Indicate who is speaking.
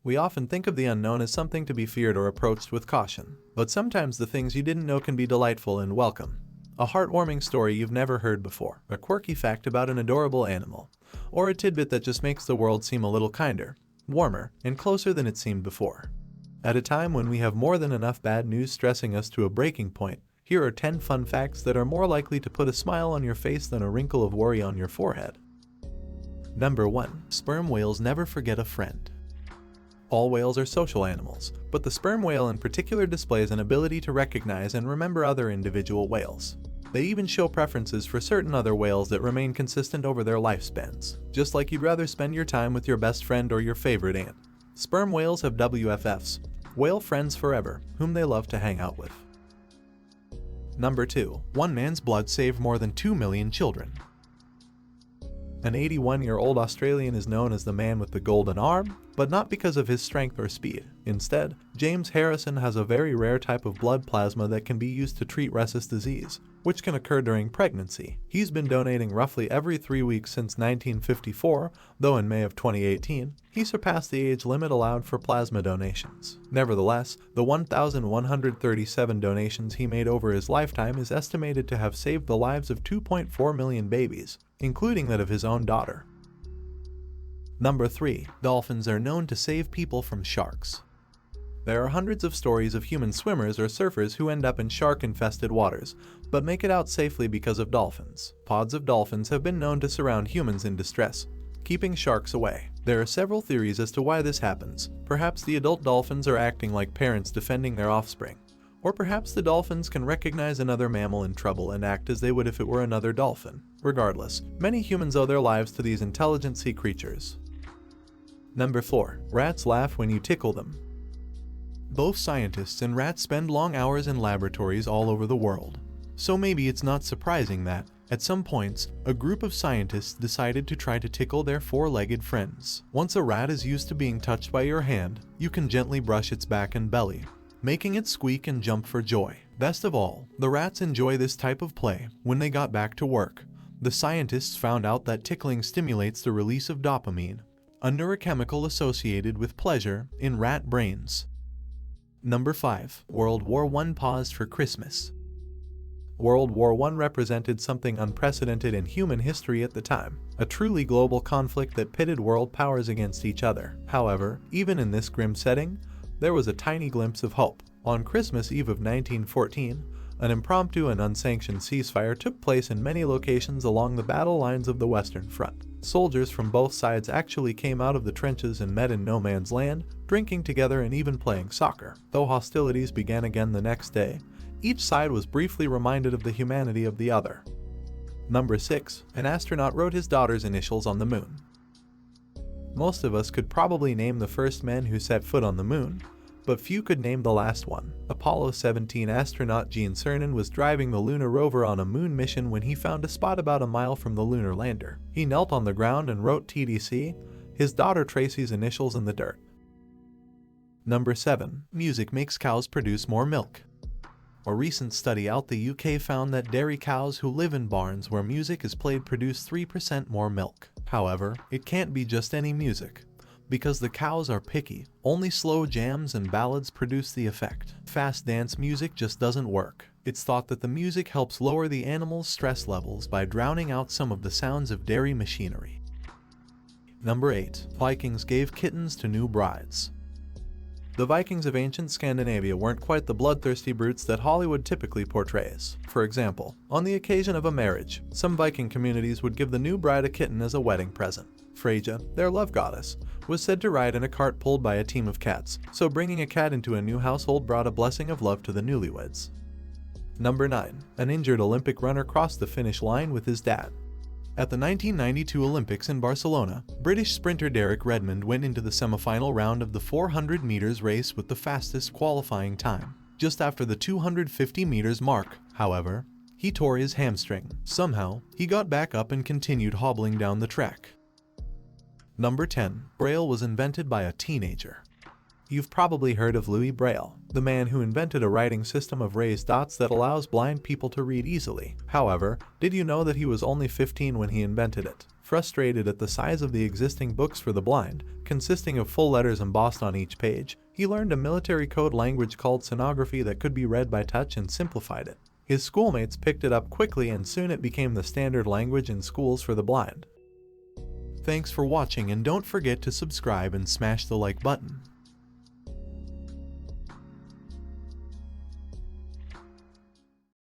Speaker 1: We often think of the unknown as something to be feared or approached with caution, but sometimes the things you didn't know can be delightful and welcome. A heartwarming story you've never heard before, a quirky fact about an adorable animal, or a tidbit that just makes the world seem a little kinder, warmer, and closer than it seemed before. At a time when we have more than enough bad news stressing us to a breaking point, here are 10 fun facts that are more likely to put a smile on your face than a wrinkle of worry on your forehead. Number 1. Sperm whales never forget a friend. All whales are social animals, but the sperm whale in particular displays an ability to recognize and remember other individual whales. They even show preferences for certain other whales that remain consistent over their lifespans, just like you'd rather spend your time with your best friend or your favorite aunt. Sperm whales have WFFs, whale friends forever, whom they love to hang out with. Number 2. One man's blood saved more than 2 million children. An 81-year-old Australian is known as the man with the golden arm, but not because of his strength or speed. Instead, James Harrison has a very rare type of blood plasma that can be used to treat rhesus disease, which can occur during pregnancy. He's been donating roughly every 3 weeks since 1954, though in May of 2018, he surpassed the age limit allowed for plasma donations. Nevertheless, the 1,137 donations he made over his lifetime is estimated to have saved the lives of 2.4 million babies, including that of his own daughter. Number 3. Dolphins are known to save people from sharks. There are hundreds of stories of human swimmers or surfers who end up in shark-infested waters, but make it out safely because of dolphins. Pods of dolphins have been known to surround humans in distress, keeping sharks away. There are several theories as to why this happens. Perhaps the adult dolphins are acting like parents defending their offspring. Or perhaps the dolphins can recognize another mammal in trouble and act as they would if it were another dolphin. Regardless, many humans owe their lives to these intelligent sea creatures. Number 4. Rats laugh when you tickle them. Both scientists and rats spend long hours in laboratories all over the world. So maybe it's not surprising that, at some points, a group of scientists decided to try to tickle their four-legged friends. Once a rat is used to being touched by your hand, you can gently brush its back and belly, making it squeak and jump for joy. Best of all, the rats enjoy this type of play. When they got back to work, the scientists found out that tickling stimulates the release of dopamine, a neurochemical associated with pleasure, in rat brains. Number 5. World War I paused for Christmas. World War I represented something unprecedented in human history at the time, a truly global conflict that pitted world powers against each other. However, even in this grim setting, there was a tiny glimpse of hope. On Christmas Eve of 1914, an impromptu and unsanctioned ceasefire took place in many locations along the battle lines of the Western Front. Soldiers from both sides actually came out of the trenches and met in no man's land, drinking together and even playing soccer. Though hostilities began again the next day, each side was briefly reminded of the humanity of the other. Number 6. An astronaut wrote his daughter's initials on the moon. Most of us could probably name the first men who set foot on the moon, but few could name the last one. Apollo 17 astronaut Gene Cernan was driving the lunar rover on a moon mission when he found a spot about a mile from the lunar lander. He knelt on the ground and wrote TDC, his daughter Tracy's initials, in the dirt. Number 7. Music makes cows produce more milk. A recent study out the UK found that dairy cows who live in barns where music is played produce 3% more milk. However, it can't be just any music. Because the cows are picky, only slow jams and ballads produce the effect. Fast dance music just doesn't work. It's thought that the music helps lower the animal's stress levels by drowning out some of the sounds of dairy machinery. Number 8. Vikings gave kittens to new brides. The Vikings of ancient Scandinavia weren't quite the bloodthirsty brutes that Hollywood typically portrays. For example, on the occasion of a marriage, some Viking communities would give the new bride a kitten as a wedding present. Freyja, their love goddess, was said to ride in a cart pulled by a team of cats, so bringing a cat into a new household brought a blessing of love to the newlyweds. Number 9. An injured Olympic runner crossed the finish line with his dad. At the 1992 Olympics in Barcelona, British sprinter Derek Redmond went into the semifinal round of the 400 meters race with the fastest qualifying time. Just after the 250 meters mark, however, he tore his hamstring. Somehow, he got back up and continued hobbling down the track. Number 10. Braille was invented by a teenager. You've probably heard of Louis Braille, the man who invented a writing system of raised dots that allows blind people to read easily. However, did you know that he was only 15 when he invented it? Frustrated at the size of the existing books for the blind, consisting of full letters embossed on each page, he learned a military code language called sonography that could be read by touch and simplified it. His schoolmates picked it up quickly and soon it became the standard language in schools for the blind. Thanks for watching and don't forget to subscribe and smash the like button.